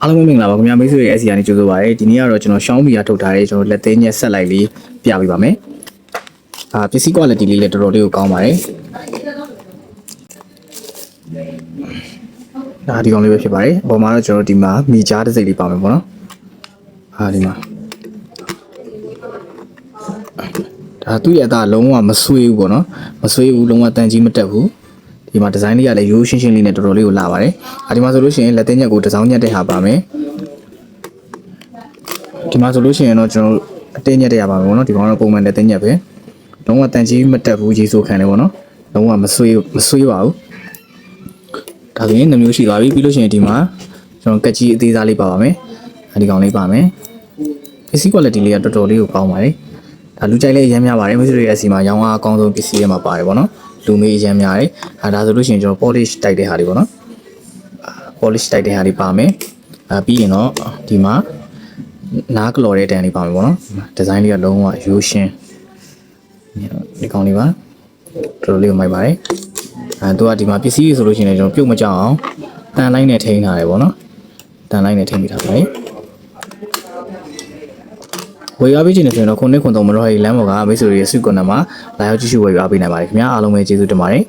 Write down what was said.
အားလုံးပဲမင်္ဂလာပါခင်ဗျာမိတ်ဆွေရဲ့ SC ကနေကြိုဆိုပါရစေဒီနေ့ကတော့ကျွန်တော် Xiaomi ကထုတ်ထားတဲ့ကျွန်တော်လက်သေးညက်ဆက်လိုက်လေးပြပေးပါမယ်ပစ္စည်း quality လေးလည်းတော်တော်လေးကိုကောင်းပါတယ်ဒါဒီကောင်လေးပဲဖြစ်ပါတယ်အပေါ်မှာတော့ကျွန်တော်ဒီမှာမီကြားတစ်စိတ်လေးပါမယ်ပေါ့နော်ဒီမှာဒါသူ့ရဲ့အသားလုံးဝမဆွေးဘူးပေါ့နော်မဆွေးဘူးလုံးဝတန်ကြီးမတက်ဘူးဒီမှာဒီဇိုင်းလေးကလည်းရိုးရှင်းရှင်းလေးနဲ့တော်တော်လေးကိုလာပါတယ်ဒီမှာဆိုလို့ရှိရင်လက်သေးညက်ကိုတစ်စောင်းညက်တဲ့ဟာပါမယ်ဒီမှာဆိုလို့ရှိရင်တော့ကျွန်တော်အတင်းညက်တဲ့ရပါမယ်ပေါ့နော်ဒီကောင်တော့ပုံမှန်လက်သေးညက်ပဲလုံးဝတန်ကြီးမတက်ဘူးရေဆိုးခံတယ်ပေါ့နော်လုံးဝမဆွေးပါဘူးဒါဆိုရင်နှမျိုးရှိသွားပြီပြီးလို့ရှိရင်ဒီမှာကျွန်တော်ကက်ကြီးအသေးစားလေးပါပါမယ်ဒီကောင်လေးပါမယ်ပစ္စည်း quality လေးကတော်တော်လေးကိုကောင်းပါတယ်ဒါလူကြိုက်လေးအရင်များပါတယ်မိတ်ဆွေတွေရဲ့အစီမှာရောင်းအားအကောင်းဆုံးပစ္စည်းတွေမှာပါတယ်ပေါ့နော်လူမေးအရင်များတယ်ဒါဆိုလို့ရှိရင်ကျွန်တော် polish တိုက်တဲ့ဟာတွေပေါ့နော် polish တိုက်တဲ့ဟာတွေပါမယ်ပြီးရင်တော့ဒီမှာနားကလော်တဲ့တန်လေးပါမယ်ပေါ့နော်ဒီဇိုင်းလေးကလုံးဝရိုးရှင်းဒီကောင်လေးပါတော်တော်လေးကိုမိုက်ပါတယ်သူကဒီမှာပစ္စည်းတွေဆိုလို့ရှိရင်ကျွန်တော်ပြုတ်မကြအောင်တန်လိုက်နဲ့ထိန်းထားတယ်ပေါ့နော်တန်လိုက်နဲ့ထိန်းပြီးထားပါတယ်ဝယ်ရပေးခြင်းနဲ့ဆိုရင်တော့ခုနှစ်ခွန်သုံးမတော့ဟိလမ်းပေါ်ကမိတ်ဆွေတွေရဲ့စုကွန်နံမှာလာရောက်ကြည့်ရှုဝယ်ရပေးနိုင်ပါတယ်ခင်ဗျာအားလုံးပဲကျေးဇူးတင်ပါတယ်